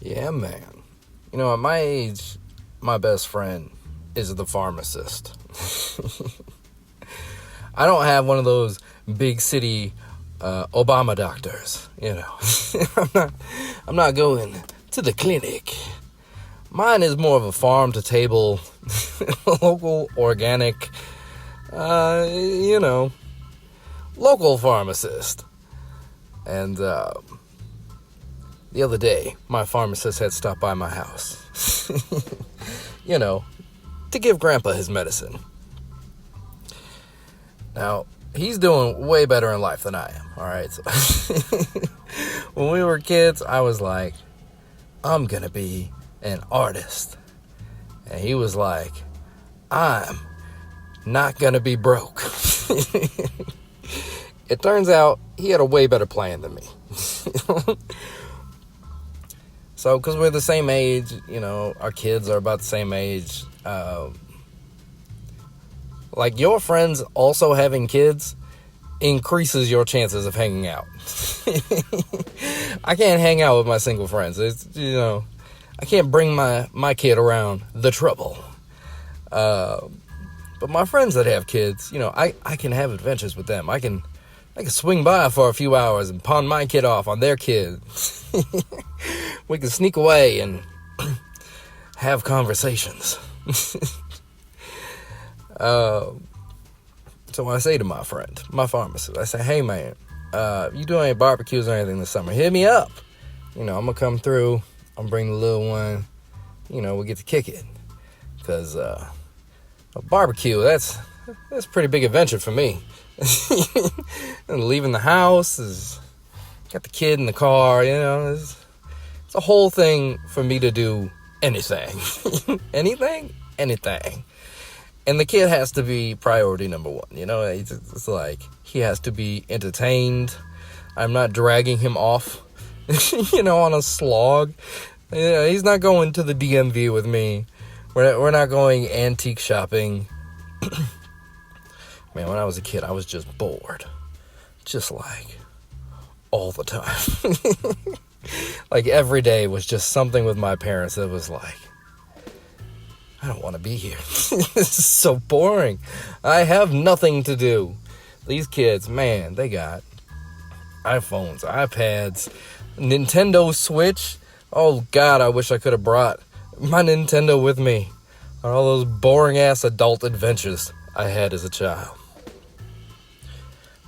Yeah, man. At my age, my best friend is the pharmacist. I don't have one of those big city Obama doctors, I'm not going to the clinic. Mine is more of a farm to table, local, organic, local pharmacist. And the other day, my pharmacist had stopped by my house, to give Grandpa his medicine. Now, he's doing way better in life than I am, all right? So when we were kids, I was like, I'm going to be an artist. And he was like, I'm not going to be broke. It turns out he had a way better plan than me. So, because we're the same age, our kids are about the same age. Like, your friends also having kids increases your chances of hanging out. I can't hang out with my single friends. It's, I can't bring my kid around the trouble. But my friends that have kids, I can have adventures with them. I can swing by for a few hours and pawn my kid off on their kid. We can sneak away and have conversations. So I say to my friend, my pharmacist, I say, hey man, you doing any barbecues or anything this summer? Hit me up. I'm gonna come through. I'm bring the little one. We get to kick it. Because a barbecue, that's a pretty big adventure for me. And leaving the house, got the kid in the car, it's a whole thing for me to do anything. Anything. And the kid has to be priority number one, it's like he has to be entertained. I'm not dragging him off, on a slog. He's not going to the DMV with me. We're not going antique shopping. Man, when I was a kid, I was just bored. Just like all the time. Like every day was just something with my parents that was like, I don't want to be here. This is so boring. I have nothing to do. These kids, man, they got iPhones, iPads, Nintendo Switch. Oh, God, I wish I could have brought my Nintendo with me on all those boring-ass adult adventures I had as a child.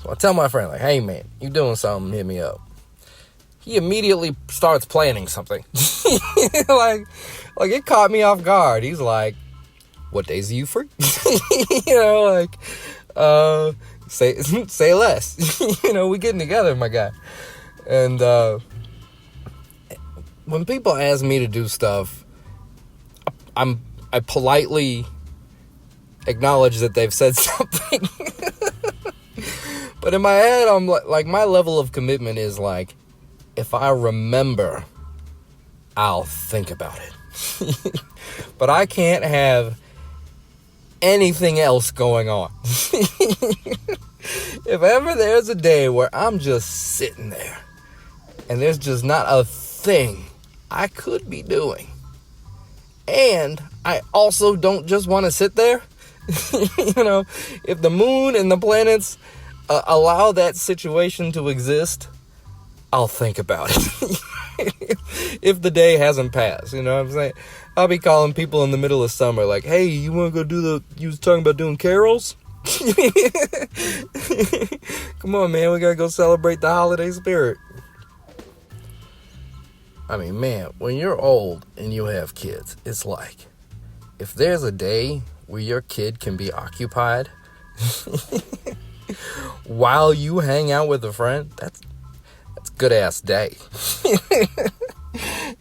So I tell my friend, like, hey, man, you doing something, hit me up. He immediately starts planning something. like it caught me off guard. He's like, what days are you free? Say less. We getting together, my guy. And when people ask me to do stuff, I politely acknowledge that they've said something. But in my head, I'm like my level of commitment is like, if I remember, I'll think about it. But I can't have anything else going on. If ever there's a day where I'm just sitting there and there's just not a thing I could be doing, and I also don't just want to sit there, if the moon and the planets allow that situation to exist, I'll think about it. If the day hasn't passed, what I'm saying? I'll be calling people in the middle of summer like, hey, you want to go you was talking about doing carols? Come on, man, we got to go celebrate the holiday spirit. I mean, man, when you're old and you have kids, it's like, if there's a day where your kid can be occupied while you hang out with a friend, that's a good ass day.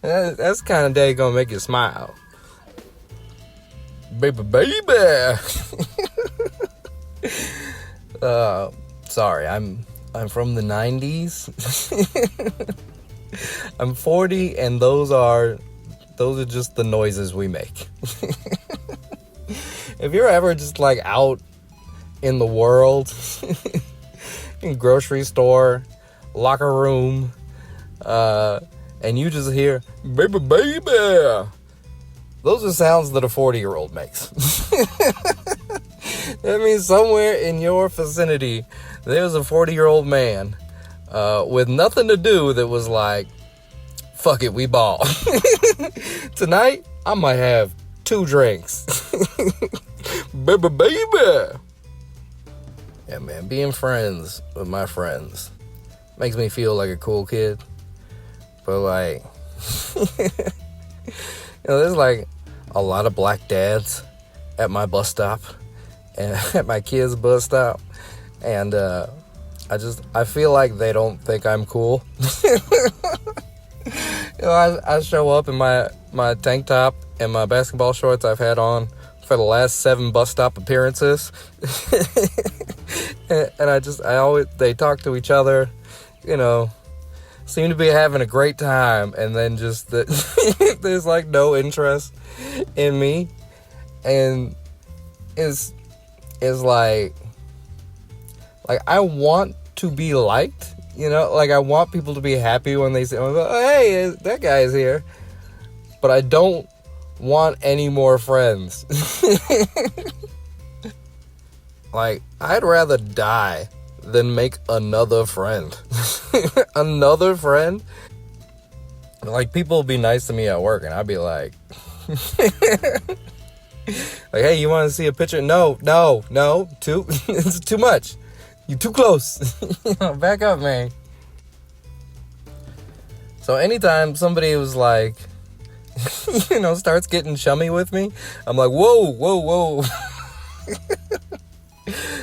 That's the kind of day gonna make you smile. Baby. Sorry, I'm from the 90s. I'm 40, and those are just the noises we make. If you're ever just like out in the world, in grocery store, locker room, and you just hear, baby, baby. Those are sounds that a 40-year-old makes. That means somewhere in your vicinity, there's a 40-year-old man with nothing to do that was like, fuck it, we ball. Tonight, I might have 2 drinks. Baby, baby. Yeah, man, being friends with my friends makes me feel like a cool kid. But, like, there's, like, a lot of black dads at my bus stop and at my kids' bus stop. And I feel like they don't think I'm cool. I show up in my tank top and my basketball shorts I've had on for the last 7 bus stop appearances. and they talk to each other, seem to be having a great time, and then just there's like no interest in me, and it's like I want to be liked, like I want people to be happy when they say, oh, hey, that guy's here, but I don't want any more friends. Like, I'd rather die than make another friend. Another friend? Like, people will be nice to me at work, and I'll be like, hey, you want to see a picture? No, it's too much. You're too close. Back up, man. So anytime somebody was like, starts getting chummy with me, I'm like, whoa.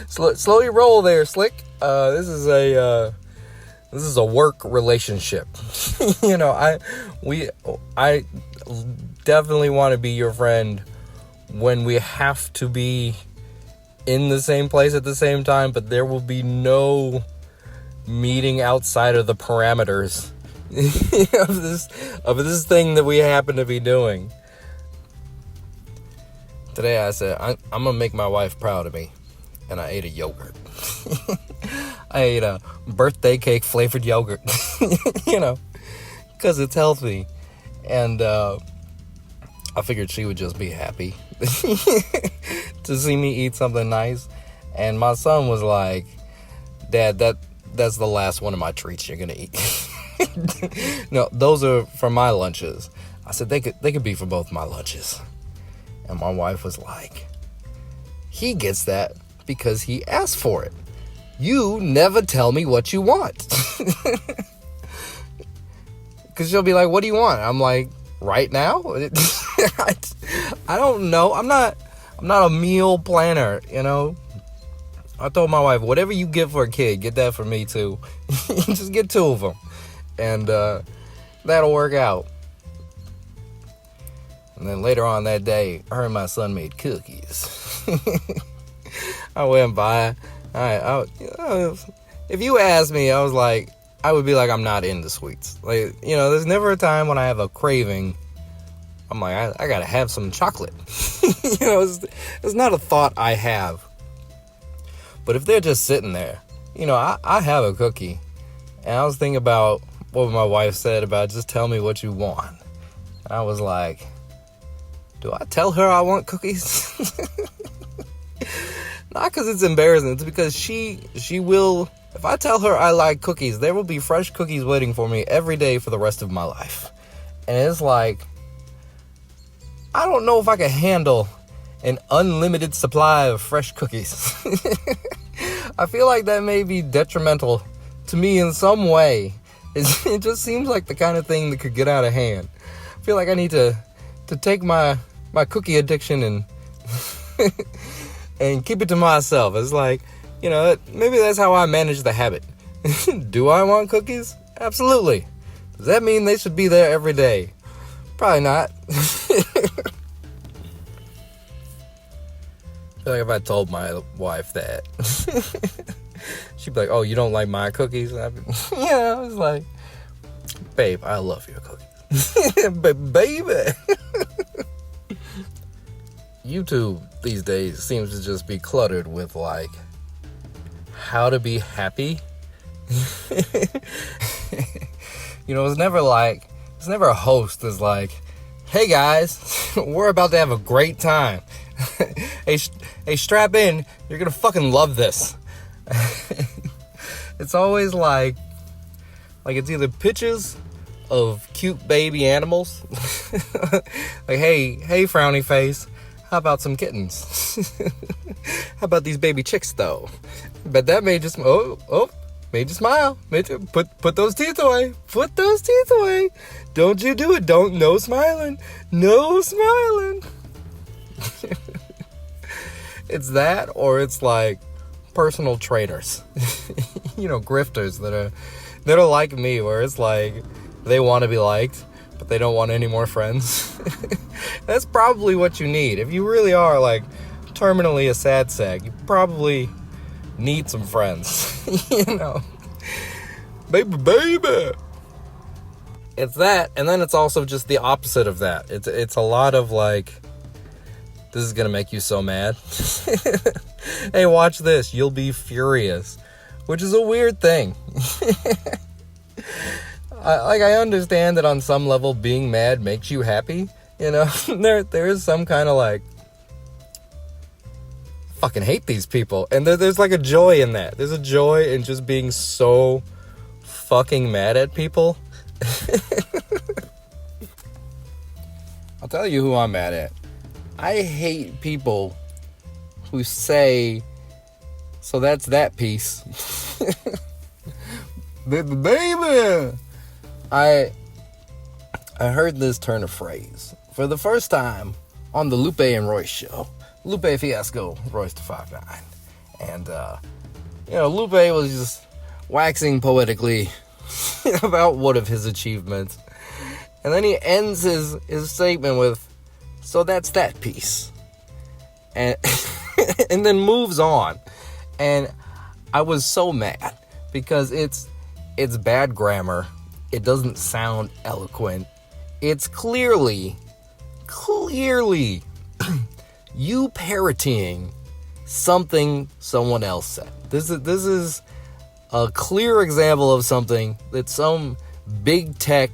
Slow your roll there, Slick. This is a work relationship. I definitely want to be your friend when we have to be in the same place at the same time, but there will be no meeting outside of the parameters of this thing that we happen to be doing. Today I said, I'm gonna make my wife proud of me, and I ate a yogurt. I ate a birthday cake flavored yogurt, because it's healthy, and I figured she would just be happy to see me eat something nice. And my son was like, Dad, that's the last one of my treats you're gonna eat. No, those are for my lunches. I said they could be for both my lunches. And my wife was like, he gets that because he asked for it. You never tell me what you want. Because she'll be like, what do you want? I'm like, right now? I don't know. I'm not a meal planner, I told my wife, whatever you get for a kid, get that for me too. Just get 2 of them. And that'll work out. And then later on that day, her and my son made cookies. I went by. If you asked me, I would be like, I'm not into sweets. Like, there's never a time when I have a craving. I'm like, I gotta have some chocolate. It's not a thought I have. But if they're just sitting there, I have a cookie. And I was thinking about what my wife said about just tell me what you want. And I was like, do I tell her I want cookies? Not because it's embarrassing. It's because she will. If I tell her I like cookies, there will be fresh cookies waiting for me every day for the rest of my life. And it's like, I don't know if I can handle an unlimited supply of fresh cookies. I feel like that may be detrimental to me in some way. It just seems like the kind of thing that could get out of hand. I feel like I need to take my cookie addiction and and keep it to myself. It's like, maybe that's how I manage the habit. Do I want cookies? Absolutely. Does that mean they should be there every day? Probably not. I feel like if I told my wife that, she'd be like, oh, you don't like my cookies? I was like, babe, I love your cookies. But baby. YouTube these days seems to just be cluttered with like how to be happy. You know, it's never a host that's like, hey guys, we're about to have a great time. hey, strap in, you're gonna fucking love this. It's always like it's either pictures of cute baby animals. Like, hey, frowny face, how about some kittens? How about these baby chicks though? But that made you made you smile. Put those teeth away. Put those teeth away. Don't you do it. No smiling. No smiling. It's that, or it's like personal trainers. You know, grifters that are like me, where it's like they want to be liked, but they don't want any more friends. That's probably what you need. If you really are like terminally a sad sack, you probably need some friends. You know, baby. It's that, and then it's also just the opposite of that. It's a lot of like, this is gonna make you so mad. Hey, watch this, you'll be furious, which is a weird thing. I understand that on some level being mad makes you happy, you know. there is some kind of like, fucking hate these people, and there's like a joy in that. There's a joy in just being so fucking mad at people. I'll tell you who I'm mad at. I hate people who say, so that's that piece. Baby! I heard this turn of phrase for the first time on the Lupe and Royce show. Lupe Fiasco, Royce the 5'9". And, you know, Lupe was just waxing poetically about one of his achievements. And then he ends his statement with, so that's that piece. And and then moves on. And I was so mad because it's bad grammar. It doesn't sound eloquent. It's clearly you parodying something someone else said. This is a clear example of something that some big tech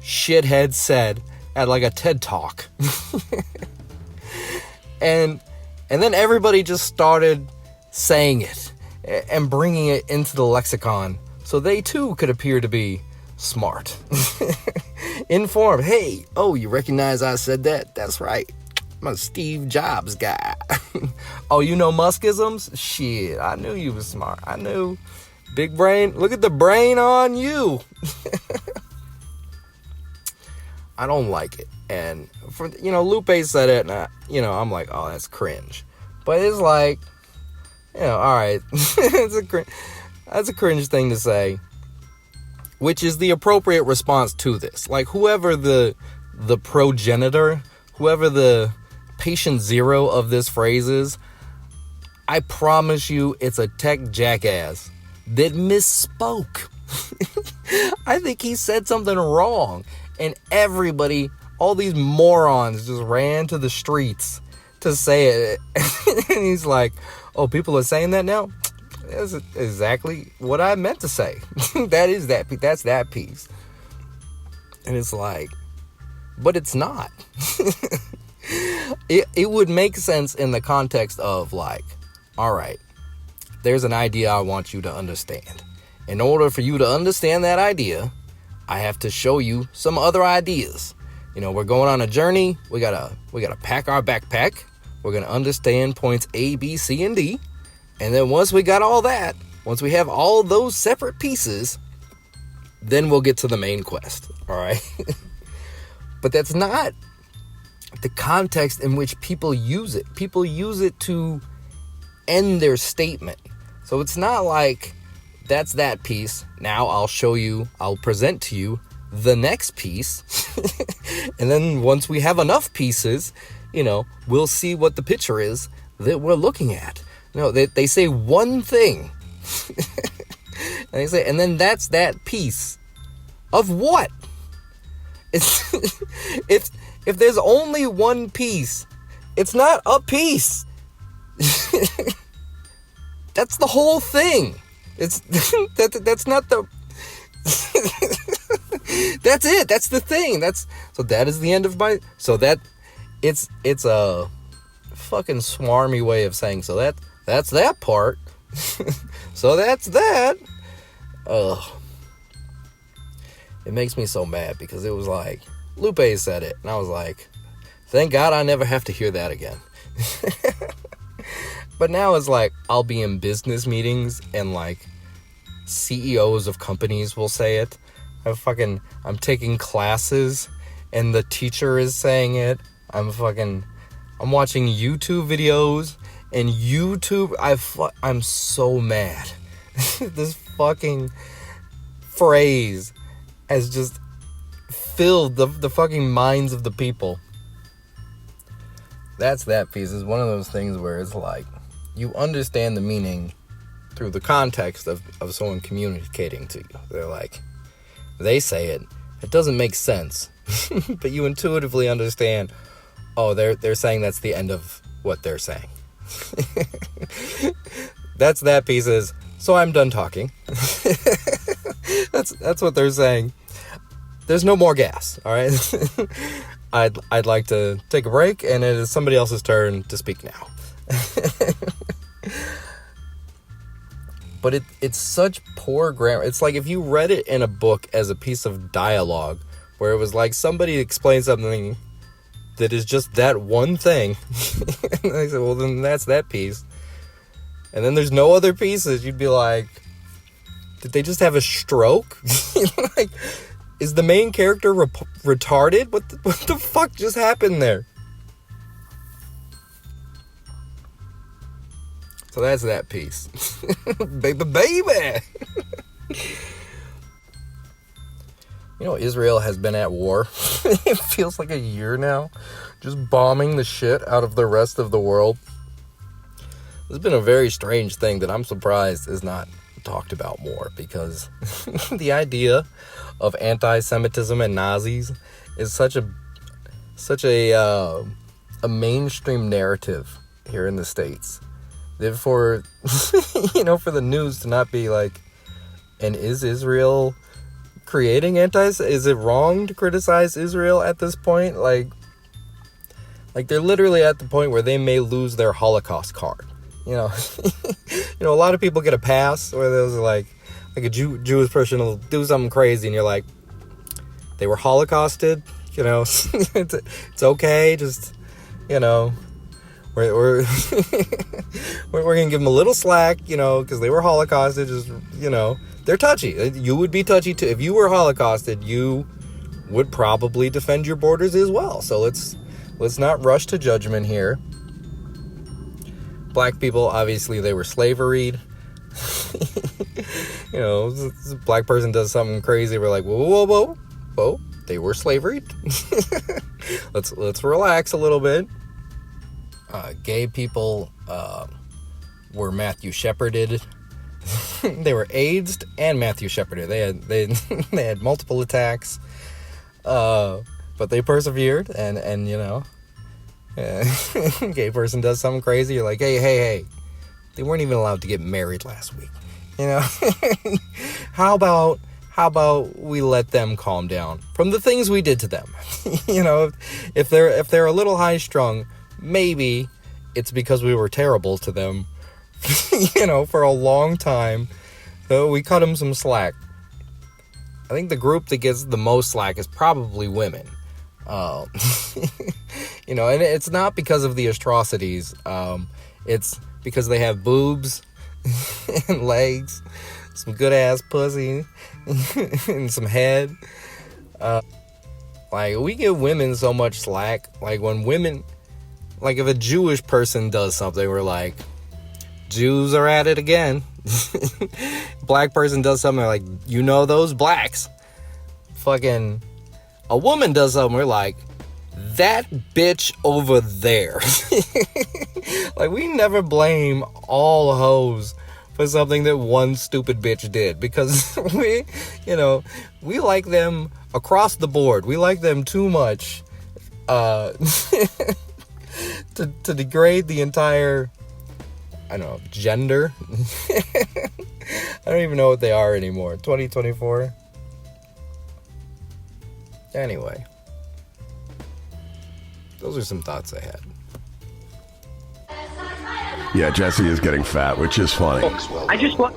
shithead said at like a TED Talk. and then everybody just started saying it and bringing it into the lexicon so they too could appear to be smart. Informed. Hey, you recognize I said that? That's right. I'm a Steve Jobs guy. Oh, you know Muskisms? Shit, I knew you was smart. I knew. Big brain. Look at the brain on you. I don't like it. And Lupe said it, and I'm like, oh, that's cringe. But it's like, all right, that's a cringe thing to say, which is the appropriate response to this. Like, whoever the progenitor, whoever the patient zero of this phrase is, I promise you it's a tech jackass that misspoke. I think he said something wrong, and everybody, all these morons just ran to the streets to say it. And he's like, oh, people are saying that now? That's exactly what I meant to say. That's that piece. And it's like, but it's not. It would make sense in the context of like, all right, there's an idea I want you to understand. In order for you to understand that idea, I have to show you some other ideas. We're going on a journey. We gotta pack our backpack. We're gonna understand points A, B, C, and D. And then once we got all that, once we have all those separate pieces, then we'll get to the main quest. All right. But that's not the context in which people use it. People use it to end their statement. So it's not like, that's that piece. Now I'll present to you the next piece. And then once we have enough pieces, we'll see what the picture is that we're looking at. They say one thing. And then that's that piece. Of what? If there's only one piece, it's not a piece. That's the whole thing. That's not That's it. That's the thing. So that is the end of my. So that it's a fucking swarmy way of saying. So that's that part. So that's that. Ugh. It makes me so mad because it was like Lupe said it, and I was like, thank God I never have to hear that again. But now it's like I'll be in business meetings and like CEOs of companies will say it. I'm taking classes and the teacher is saying it. I'm watching YouTube videos and I'm so mad. This fucking phrase has just filled the fucking minds of the people. That's that piece. Is one of those things where it's like you understand the meaning through the context of someone communicating to you. They're like, they say it doesn't make sense, but you intuitively understand, oh, they're saying that's the end of what they're saying. That's that piece is, so I'm done talking. That's what they're saying. There's no more gas, all right? I'd like to take a break, and it is somebody else's turn to speak now. But it's such poor grammar. It's like if you read it in a book as a piece of dialogue, where it was like somebody explained something that is just that one thing. And I said, well, then that's that piece. And then there's no other pieces. You'd be like, did they just have a stroke? Like, is the main character retarded? What the fuck just happened there? So that's that piece. baby. You know, Israel has been at war. It feels like a year now. Just bombing the shit out of the rest of the world. It's been a very strange thing that I'm surprised is not talked about more, because the idea of anti-Semitism and Nazis is such a mainstream narrative here in the States. Therefore, for the news to not be like, and is Israel creating is it wrong to criticize Israel at this point? Like they're literally at the point where they may lose their Holocaust card. A lot of people get a pass where there's like a Jewish person will do something crazy and you're like, they were Holocausted, it's okay, just, we're gonna give them a little slack, because they were Holocausted, just, they're touchy. You would be touchy too. If you were Holocausted, you would probably defend your borders as well. So let's not rush to judgment here. Black people, obviously, they were slaveried. This black person does something crazy. We're like, whoa, they were slaveried. Let's relax a little bit. Gay people were Matthew Sheparded. They were AIDS'd and Matthew Sheparded. They had multiple attacks, but they persevered. And gay person does something crazy. You're like, hey, they weren't even allowed to get married last week. How about we let them calm down from the things we did to them? If they're a little high strung, maybe it's because we were terrible to them, for a long time. So we cut them some slack. I think the group that gets the most slack is probably women. And it's not because of the atrocities. It's because they have boobs and legs, some good ass pussy, and some head. We give women so much slack. When women, if a Jewish person does something, we're like, Jews are at it again. Black person does something, like, those blacks. Fucking a woman does something, we're like, that bitch over there. We never blame all hoes for something that one stupid bitch did, because we like them across the board. We like them too much to degrade the entire, gender. I don't even know what they are anymore. 2024. Anyway, those are some thoughts I had. Yeah, Jesse is getting fat, which is funny. I just want